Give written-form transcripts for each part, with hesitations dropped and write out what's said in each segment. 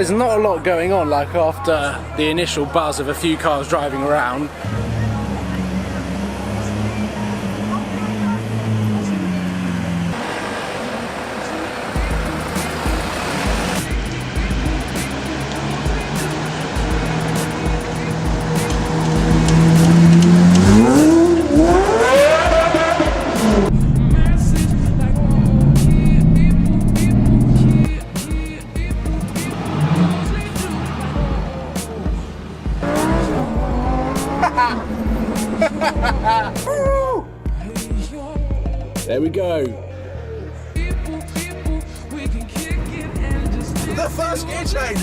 there's not a lot going on, like after the initial buzz of a few cars driving around. There we go. The first gear change.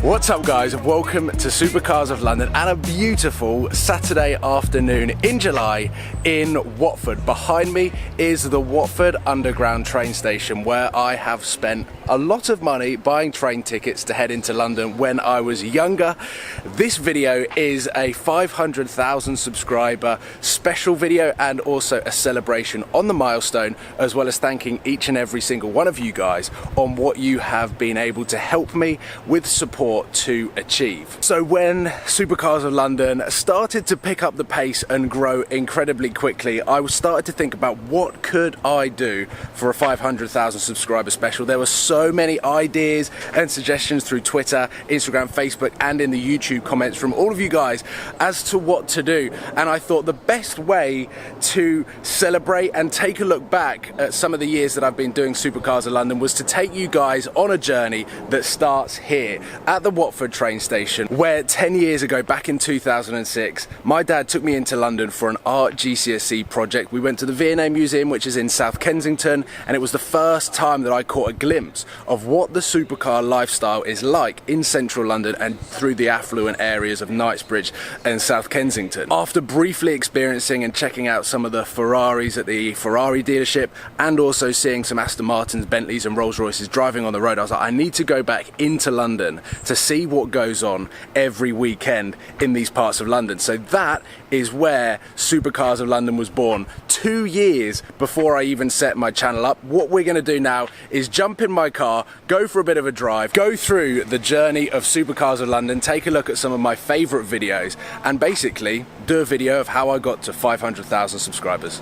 What's up guys, and welcome to Supercars of London and a beautiful Saturday afternoon in July in Watford. Behind me is the Watford Underground train station, where I have spent a lot of money buying train tickets to head into London when I was younger. This video is a 500,000 subscriber special video and also a celebration on the milestone, as well as thanking each and every single one of you guys on what you have been able to help me with support to achieve. So when Supercars of London started to pick up the pace and grow incredibly quickly, I started to think about what could I do for a 500,000 subscriber special. There were so many ideas and suggestions through Twitter, Instagram, Facebook, and in the YouTube comments from all of you guys as to what to do. And I thought the best way to celebrate and take a look back at some of the years that I've been doing Supercars of London was to take you guys on a journey that starts here at the Watford train station, where 10 years ago, back in 2006, my dad took me into London for an art GCSE project. We went to the V&A Museum, which is in South Kensington, and it was the first time that I caught a glimpse of what the supercar lifestyle is like in central London and through the affluent areas of Knightsbridge and South Kensington. After briefly experiencing and checking out some of the Ferraris at the Ferrari dealership, and also seeing some Aston Martins, Bentleys and Rolls Royces driving on the road, I was like, I need to go back into London to see what goes on every weekend in these parts of London. So that is where Supercars of London was born, 2 years before I even set my channel up. What we're going to do now is jump in my car, go for a bit of a drive, go through the journey of Supercars of London, take a look at some of my favourite videos, and basically do a video of how I got to 500,000 subscribers.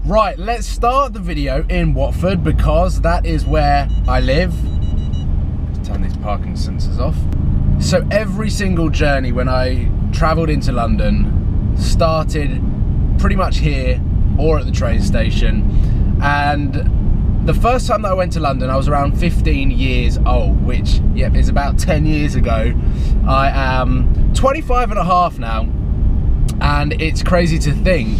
Right, let's start the video in Watford because that is where I live. Turn these parking sensors off. So every single journey when I travelled into London started pretty much here or at the train station. And the first time that I went to London, I was around 15 years old, which is about 10 years ago. I am 25 and a half now, and it's crazy to think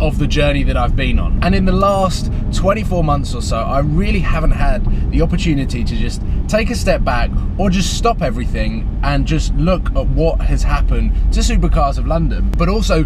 of the journey that I've been on. And in the last 24 months or so, I really haven't had the opportunity to just take a step back or just stop everything and just look at what has happened to Supercars of London, but also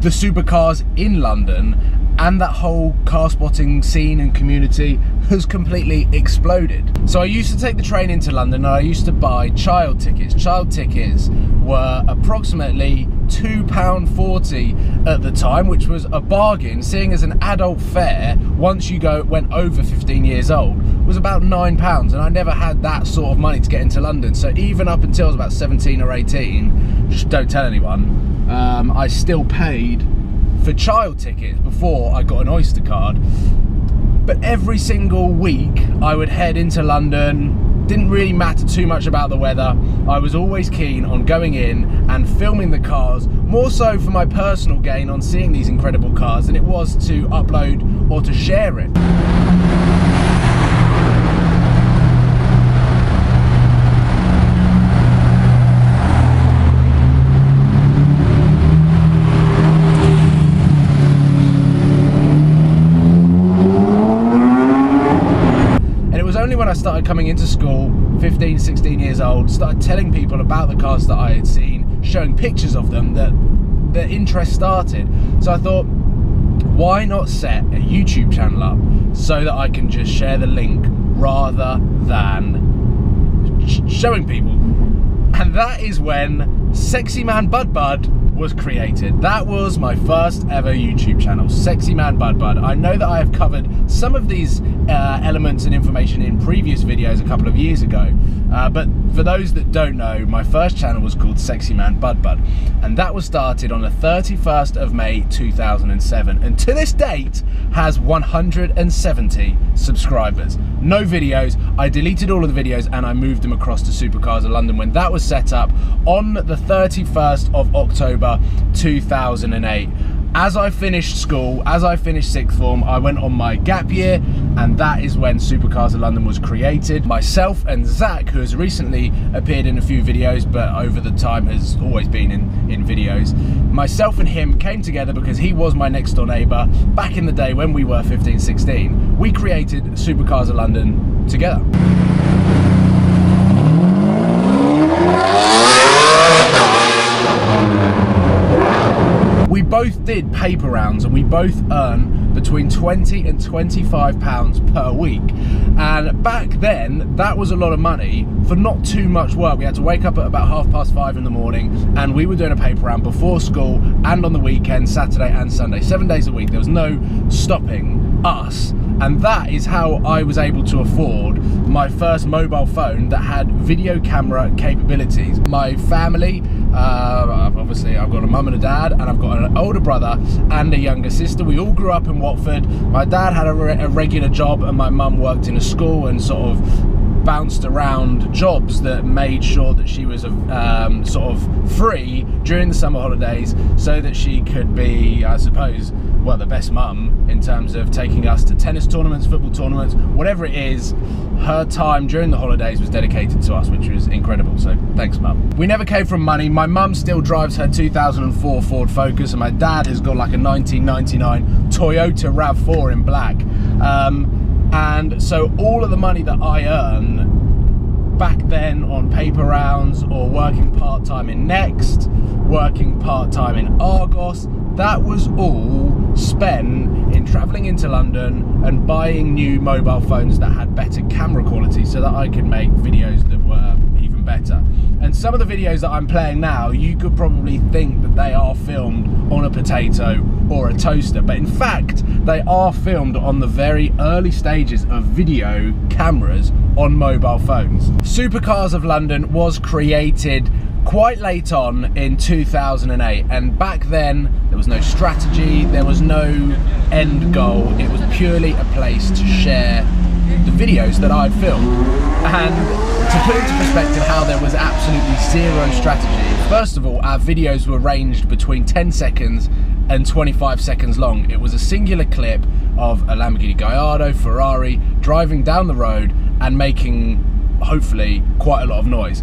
the supercars in London. And that whole car spotting scene and community has completely exploded. So I used to take the train into London and I used to buy child tickets. Child tickets were approximately £2.40 at the time, which was a bargain, seeing as an adult fare, once you went over 15 years old, was about £9. And I never had that sort of money to get into London. So even up until I was about 17 or 18, just don't tell anyone, I still paid for child tickets before I got an Oyster card. But every single week I would head into London. Didn't really matter too much about the weather. I was always keen on going in and filming the cars, more so for my personal gain on seeing these incredible cars than it was to upload or to share it. When I started coming into school, 15, 16 years old, started telling people about the cars that I had seen, showing pictures of them, that the interest started. So I thought, why not set a YouTube channel up so that I can just share the link rather than showing people And that is when Sexy Man Bud Bud was created. That was my first ever YouTube channel, Sexy Man Bud Bud. I know that I have covered some of these elements and information in previous videos a couple of years ago, but for those that don't know, my first channel was called Sexy Man Bud Bud, and that was started on the 31st of May 2007, and to this date has 170 subscribers. No videos. I deleted all of the videos and I moved them across to Supercars of London when that was set up on the 31st of October 2008. As I finished school, as I finished sixth form, I went on my gap year, and that is when Supercars of London was created. Myself and Zach, who has recently appeared in a few videos, but over the time has always been in videos, myself and him came together because he was my next door neighbour. Back in the day when we were 15, 16, we created Supercars of London together. We both did paper rounds, and we both earn between 20 and 25 pounds per week. And back then, that was a lot of money for not too much work. We had to wake up at about 5:30 in the morning, and we were doing a paper round before school and on the weekend, Saturday and Sunday, 7 days a week. There was no stopping us. And that is how I was able to afford my first mobile phone that had video camera capabilities. My family, obviously I've got a mum and a dad, and I've got an older brother and a younger sister. We all grew up in Watford. My dad had a regular job, and my mum worked in a school and sort of bounced around jobs that made sure that she was sort of free during the summer holidays, so that she could be, I suppose, well, the best mum in terms of taking us to tennis tournaments, football tournaments, whatever it is. Her time during the holidays was dedicated to us, which was incredible. So thanks, Mum. We never came from money. My mum still drives her 2004 Ford Focus, and my dad has got like a 1999 Toyota RAV4 in black. And so all of the money that I earn back then on paper rounds or working part-time in Next, working part-time in Argos, that was all spent in travelling into London and buying new mobile phones that had better camera quality so that I could make videos that were even better. And some of the videos that I'm playing now, you could probably think that they are filmed on a potato or a toaster, but in fact they are filmed on the very early stages of video cameras on mobile phones. Supercars of London was created quite late on in 2008, and back then there was no strategy, there was no end goal. It was purely a place to share the videos that I'd filmed. And to put into perspective how there was absolutely zero strategy, first of all, our videos were ranged between 10 seconds and 25 seconds long. It was a singular clip of a Lamborghini Gallardo, Ferrari, driving down the road and making, hopefully, quite a lot of noise.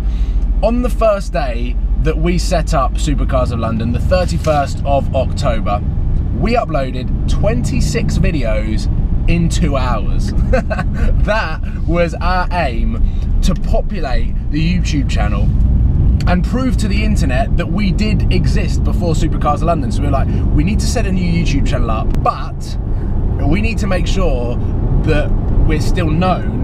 On the first day that we set up Supercars of London, the 31st of October, we uploaded 26 videos in 2 hours. That was our aim, to populate the YouTube channel and prove to the internet that we did exist before Supercars of London. So we were like, we need to set a new YouTube channel up, but we need to make sure that we're still known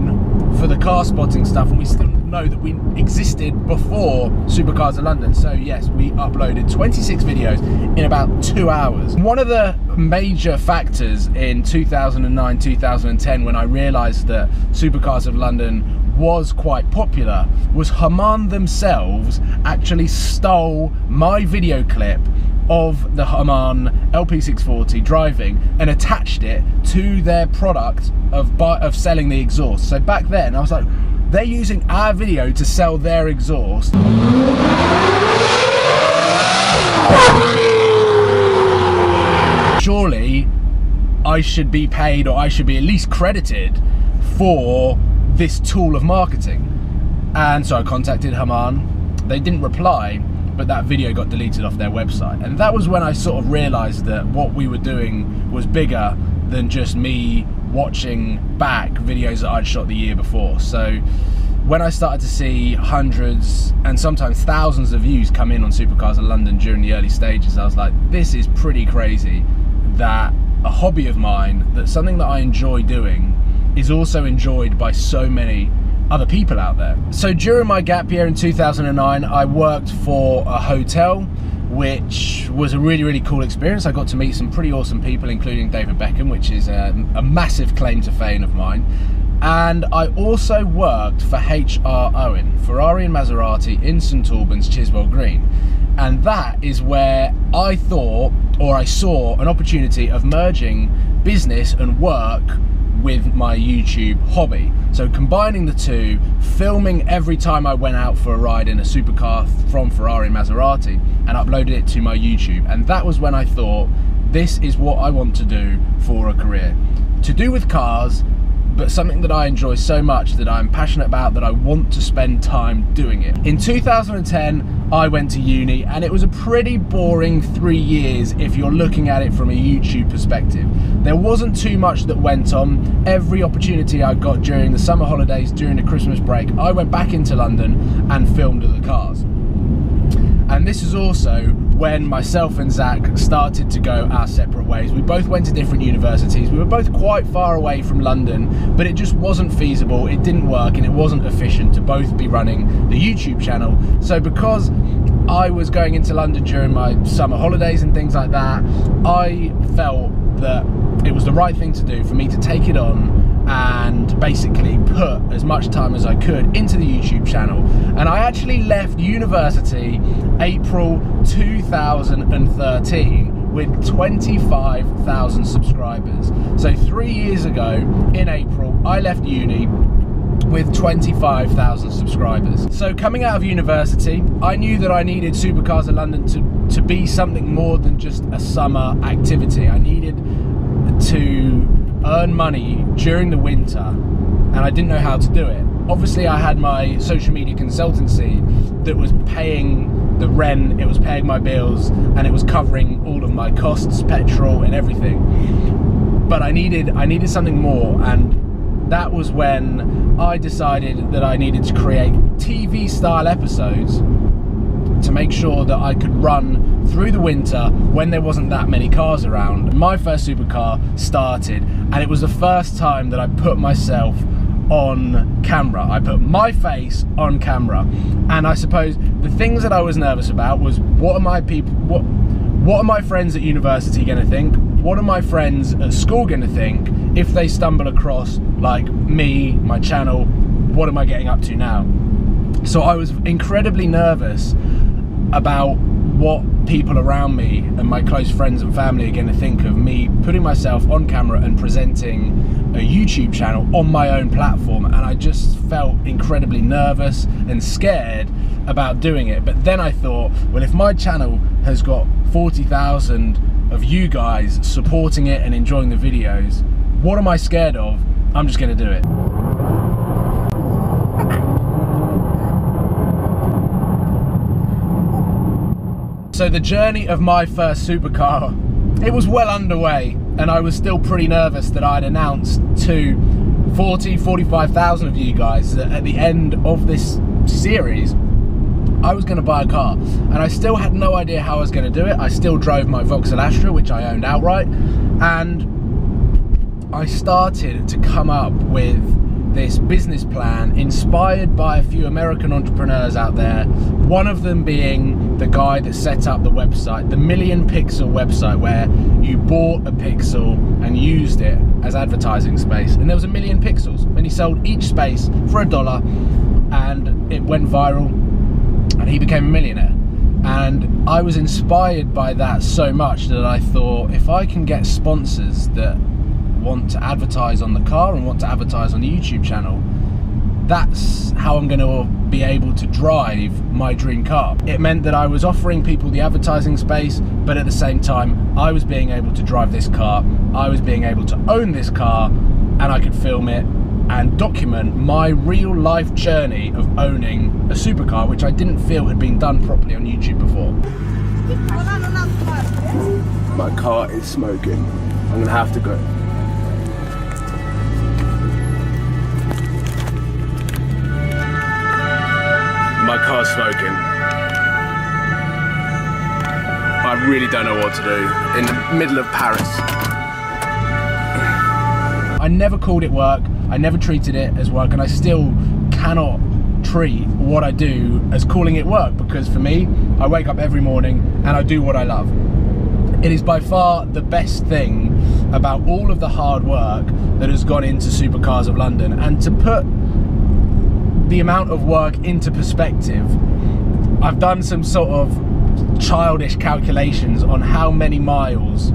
for the car spotting stuff, and we still know that we existed before Supercars of London. So yes, we uploaded 26 videos in about 2 hours. One of the major factors in 2009, 2010, when I realized that Supercars of London was quite popular, was Haman themselves actually stole my video clip of the Haman LP640 driving and attached it to their product of selling the exhaust. So back then I was like, they're using our video to sell their exhaust. Surely I should be paid, or I should be at least credited for this tool of marketing. And so I contacted Haman. They didn't reply, but that video got deleted off their website. And that was when I sort of realized that what we were doing was bigger than just me watching back videos that I'd shot the year before. So when I started to see hundreds and sometimes thousands of views come in on Supercars of London during the early stages, I was like, this is pretty crazy that a hobby of mine, that something that I enjoy doing, is also enjoyed by so many other people out there. So during my gap year in 2009, I worked for a hotel, which was a really, really cool experience. I got to meet some pretty awesome people, including David Beckham, which is a massive claim to fame of mine. And I also worked for HR Owen, Ferrari and Maserati in St Albans, Chiswell Green. And that is where I thought, or I saw an opportunity of merging business and work with my YouTube hobby. So combining the two, filming every time I went out for a ride in a supercar from Ferrari and Maserati, and uploaded it to my YouTube. And that was when I thought, this is what I want to do for a career. To do with cars, but something that I enjoy so much, that I'm passionate about, that I want to spend time doing it. In 2010, I went to uni, and it was a pretty boring 3 years if you're looking at it from a YouTube perspective. There wasn't too much that went on. Every opportunity I got during the summer holidays, during the Christmas break, I went back into London and filmed the cars. And this is also when myself and Zach started to go our separate ways. We both went to different universities. We were both quite far away from London, but it just wasn't feasible. It didn't work, and it wasn't efficient to both be running the YouTube channel. So because I was going into London during my summer holidays and things like that, I felt that it was the right thing to do for me to take it on and basically put as much time as I could into the YouTube channel. And I actually left university April 2013 with 25,000 subscribers. So 3 years ago in April, I left uni with 25,000 subscribers. So coming out of university, I knew that I needed Supercars of London to be something more than just a summer activity. I needed to earn money during the winter, and I didn't know how to do it. Obviously, I had my social media consultancy that was paying the rent, it was paying my bills, and it was covering all of my costs, petrol and everything. But I needed something more, and that was when I decided that I needed to create TV style episodes to make sure that I could run through the winter when there wasn't that many cars around. My first supercar started, and it was the first time that I put myself on camera. I put my face on camera, and I suppose the things that I was nervous about was, what are my friends at university going to think? What are my friends at school going to think if they stumble across like me, my channel? What am I getting up to now? So I was incredibly nervous about what people around me and my close friends and family are going to think of me putting myself on camera and presenting a YouTube channel on my own platform. And I just felt incredibly nervous and scared about doing it. But then I thought, well, if my channel has got 40,000 of you guys supporting it and enjoying the videos, what am I scared of? I'm just going to do it. So the journey of my first supercar, it was well underway, and I was still pretty nervous that I'd announced to 45,000 of you guys that at the end of this series I was going to buy a car. And I still had no idea how I was going to do it. I still drove my Vauxhall Astra, which I owned outright, and I started to come up with this business plan inspired by a few American entrepreneurs out there, one of them being the guy that set up the website, the Million Pixel website, where you bought a pixel and used it as advertising space, and there was 1 million pixels, and he sold each space for $1, and it went viral, and he became a millionaire. And I was inspired by that so much that I thought, if I can get sponsors that want to advertise on the car and want to advertise on the YouTube channel, that's how I'm going to be able to drive my dream car. It meant that I was offering people the advertising space, but at the same time I was being able to drive this car, I was being able to own this car, and I could film it and document my real life journey of owning a supercar, which I didn't feel had been done properly on YouTube before. My car is smoking. I'm gonna have to go. My car's smoking. I really don't know what to do in the middle of Paris. I never called it work, I never treated it as work, and I still cannot treat what I do as calling it work, because for me, I wake up every morning and I do what I love. It is by far the best thing about all of the hard work that has gone into Supercars of London. And to put the amount of work into perspective, I've done some sort of childish calculations on how many miles,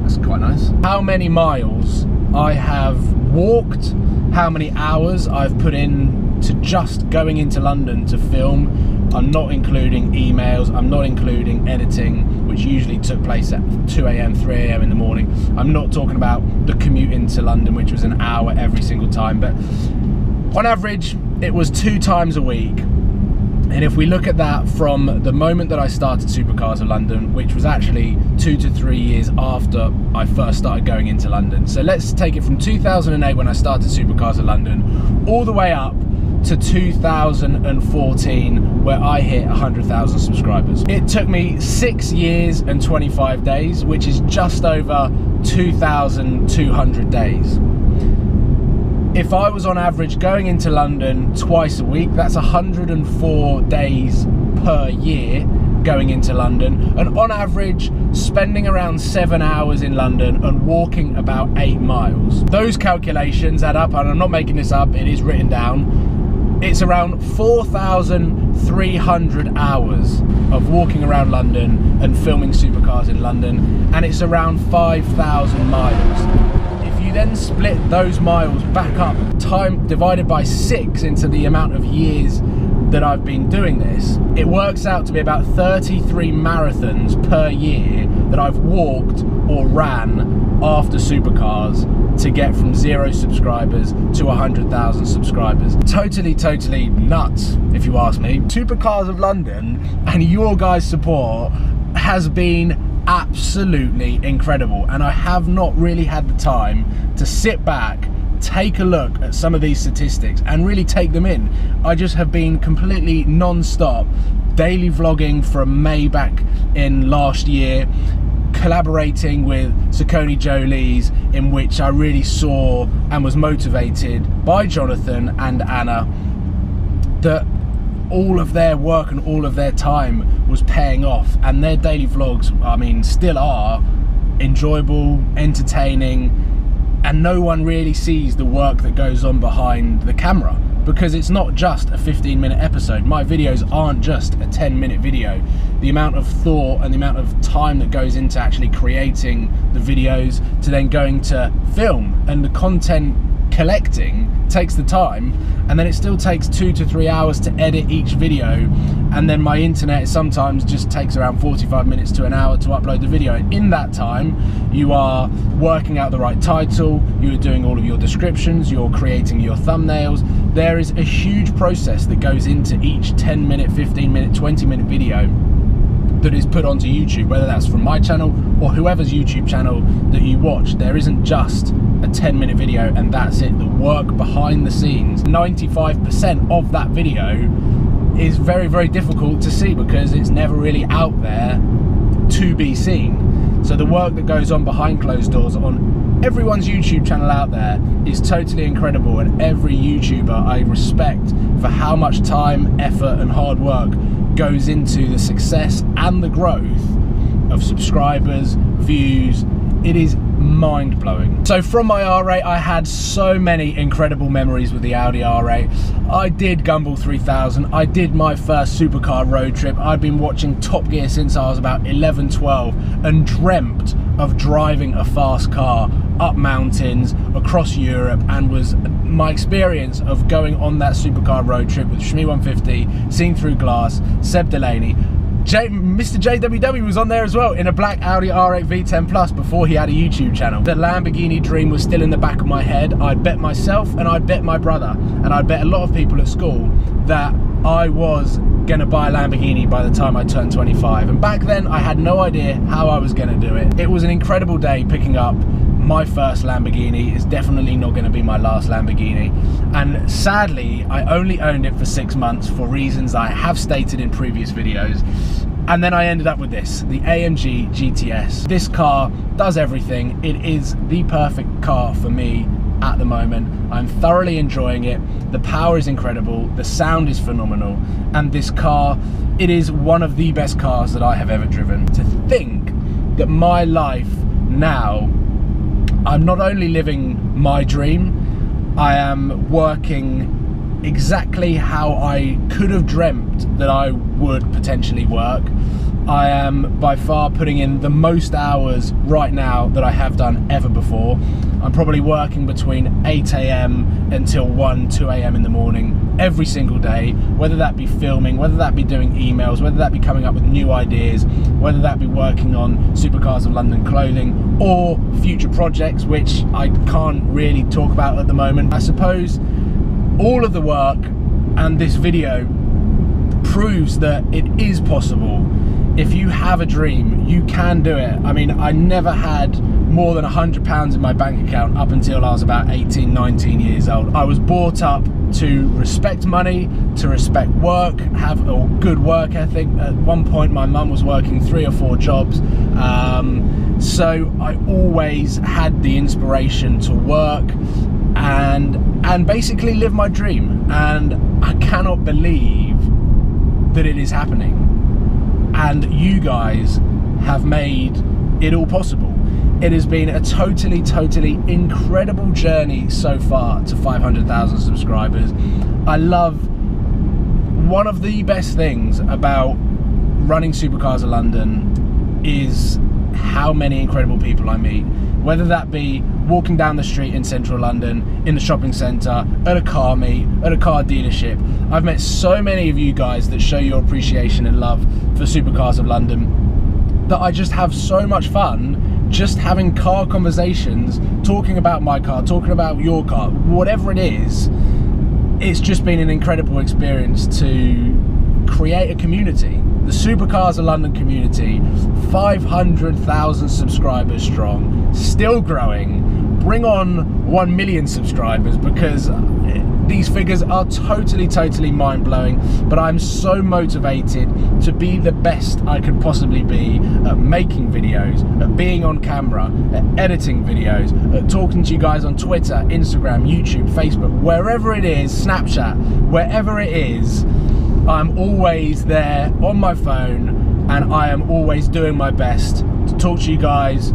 that's quite nice, how many miles I have walked, how many hours I've put in to just going into London to film. I'm not including emails, I'm not including editing, which usually took place at 2 AM, 3 AM in the morning. I'm not talking about the commute into London, which was an hour every single time, but on average, it was 2 times a week. And if we look at that from the moment that I started Supercars of London, which was actually 2 to 3 years after I first started going into London. So let's take it from 2008 when I started Supercars of London, all the way up to 2014 where I hit 100,000 subscribers. It took me 6 years and 25 days, which is just over 2,200 days. If I was on average going into London twice a week, that's 104 days per year going into London, and on average spending around 7 hours in London and walking about 8 miles. Those calculations add up, and I'm not making this up, it is written down. It's around 4,300 hours of walking around London and filming Supercars in London, and it's around 5,000 miles. You then split those miles back up, time divided by 6 into the amount of years that I've been doing this, it works out to be about 33 marathons per year that I've walked or ran after Supercars to get from 0 subscribers to 100,000 subscribers. Totally nuts, if you ask me. Supercars of London and your guys' support has been absolutely incredible, and I have not really had the time to sit back, take a look at some of these statistics and really take them in. I just have been completely non-stop daily vlogging from May back in last year, collaborating with Saucony Jolie's, in which I really saw and was motivated by Jonathan and Anna that all of their work and all of their time was paying off, and their daily vlogs, I mean, still are enjoyable, entertaining, and no one really sees the work that goes on behind the camera, because it's not just a 15-minute episode. My videos aren't just a 10-minute video. The amount of thought and the amount of time that goes into actually creating the videos to then going to film, and the content collecting takes the time, and then it still takes 2 to 3 hours to edit each video, and then my internet sometimes just takes around 45 minutes to an hour to upload the video. And in that time you are working out the right title, you're doing all of your descriptions, you're creating your thumbnails. There is a huge process that goes into each 10-minute, 15-minute, 20-minute video that is put onto YouTube, whether that's from my channel or whoever's YouTube channel that you watch. There isn't just a 10-minute video and that's it. The work behind the scenes, 95% of that video is very difficult to see because it's never really out there to be seen. So the work that goes on behind closed doors on everyone's YouTube channel out there is totally incredible, and every YouTuber I respect for how much time, effort and hard work goes into the success and the growth of subscribers, views. It is mind-blowing. So from my R8, I had so many incredible memories with the Audi R8. I did Gumball 3000, I did my first supercar road trip. I'd been watching Top Gear since I was about 11, 12 and dreamt of driving a fast car up mountains across Europe, and was my experience of going on that supercar road trip with Shmi 150, Seen Through Glass, Seb Delaney. Mr. JWW was on there as well in a black Audi R8 V10 Plus before he had a YouTube channel. The Lamborghini dream was still in the back of my head. I'd bet myself and I'd bet my brother and I'd bet a lot of people at school that I was gonna buy a Lamborghini by the time I turned 25. And back then I had no idea how I was gonna do it. It was an incredible day picking up my first Lamborghini. Is definitely not going to be my last Lamborghini, and sadly I only owned it for 6 months for reasons I have stated in previous videos. And then I ended up with this, the AMG GTS. This car does everything. It is the perfect car for me at the moment. I'm thoroughly enjoying it. The power is incredible, the sound is phenomenal, and this car, it is one of the best cars that I have ever driven. To think that my life now, I'm not only living my dream, I am working exactly how I could have dreamt that I would potentially work. I am by far putting in the most hours right now that I have done ever before. I'm probably working between 8 AM until 1, 2 AM in the morning every single day, whether that be filming, whether that be doing emails, whether that be coming up with new ideas, whether that be working on Supercars of London clothing or future projects, which I can't really talk about at the moment. I suppose all of the work and this video proves that it is possible. If you have a dream, you can do it. I mean, I never had more than £100 in my bank account up until I was about 18, 19 years old. I was brought up to respect money, to respect work, have a good work ethic. At one point, my mum was working 3 or 4 jobs. So I always had the inspiration to work and basically live my dream. And I cannot believe that it is happening. And you guys have made it all possible. It has been a totally incredible journey so far to 500,000 subscribers. I love, one of the best things about running Supercars of London is how many incredible people I meet. Whether that be walking down the street in central London, in the shopping centre, at a car meet, at a car dealership. I've met so many of you guys that show your appreciation and love for Supercars of London that I just have so much fun just having car conversations, talking about my car, talking about your car, whatever it is. It's just been an incredible experience to create a community. The Supercars of London community, 500,000 subscribers strong, still growing. Bring on 1 million subscribers, because these figures are totally mind-blowing, but I'm so motivated to be the best I could possibly be at making videos, at being on camera, at editing videos, at talking to you guys on Twitter, Instagram, YouTube, Facebook, wherever it is, Snapchat, wherever it is. I'm always there on my phone, and I am always doing my best to talk to you guys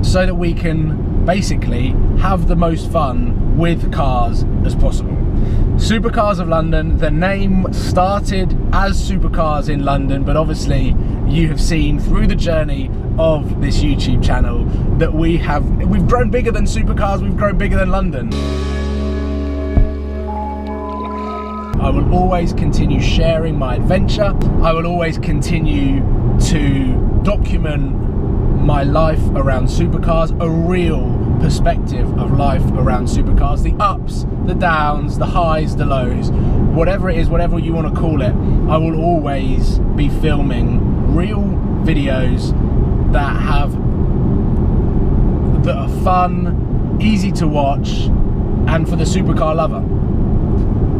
so that we can basically have the most fun with cars as possible. Supercars of London, the name started as Supercars in London, but obviously you have seen through the journey of this YouTube channel that we've grown bigger than Supercars, we've grown bigger than London. I will always continue sharing my adventure. I will always continue to document my life around Supercars, a real perspective of life around Supercars, the ups, the downs, the highs, the lows, whatever it is, whatever you want to call it. I will always be filming real videos that are fun, easy to watch, and for the supercar lover.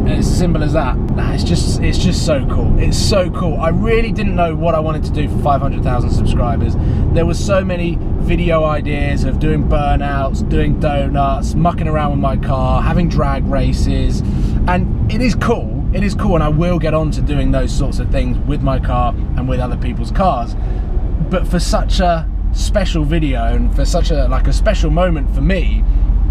And it's as simple as that. It's just so cool. It's so cool. I really didn't know what I wanted to do for 500,000 subscribers. There were so many video ideas of doing burnouts, doing donuts, mucking around with my car, having drag races, and it is cool. It is cool, and I will get on to doing those sorts of things with my car and with other people's cars. But for such a special video and for such a special moment for me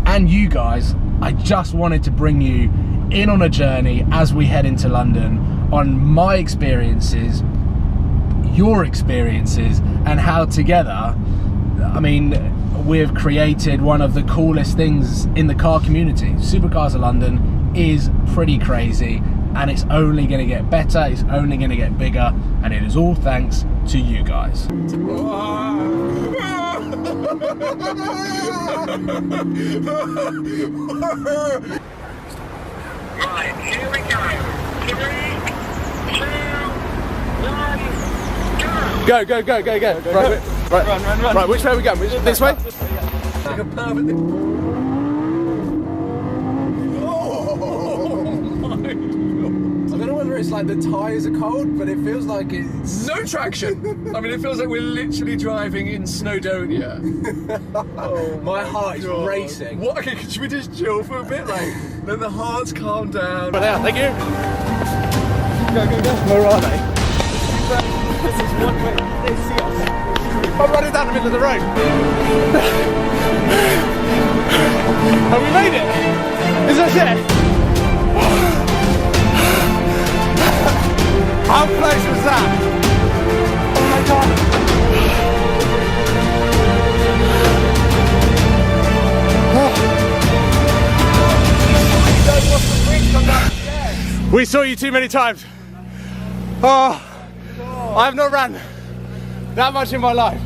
and you guys, I just wanted to bring you in on a journey as we head into London on my experiences, your experiences, and how together, I mean, we've created one of the coolest things in the car community. Supercars of London is pretty crazy, and it's only going to get better, it's only going to get bigger, and it is all thanks to you guys. Right, here we go. 3, 2, 1, go! Go. Right. Run. Right, which way are we going? This way? Like a perfect... I don't know whether it's like the tyres are cold, but it feels like it's... No traction! I mean, it feels like we're literally driving in Snowdonia. Oh, my heart is racing. What? Okay, should we just chill for a bit? Like, Let the hearts calm down. But there, thank you. Go, go, go. Where are they? This is one way. They see us. I'm running down the middle of the road. Have we made it? Is this it? How close was that? Oh my god. We saw you too many times. Oh, I have not ran that much in my life.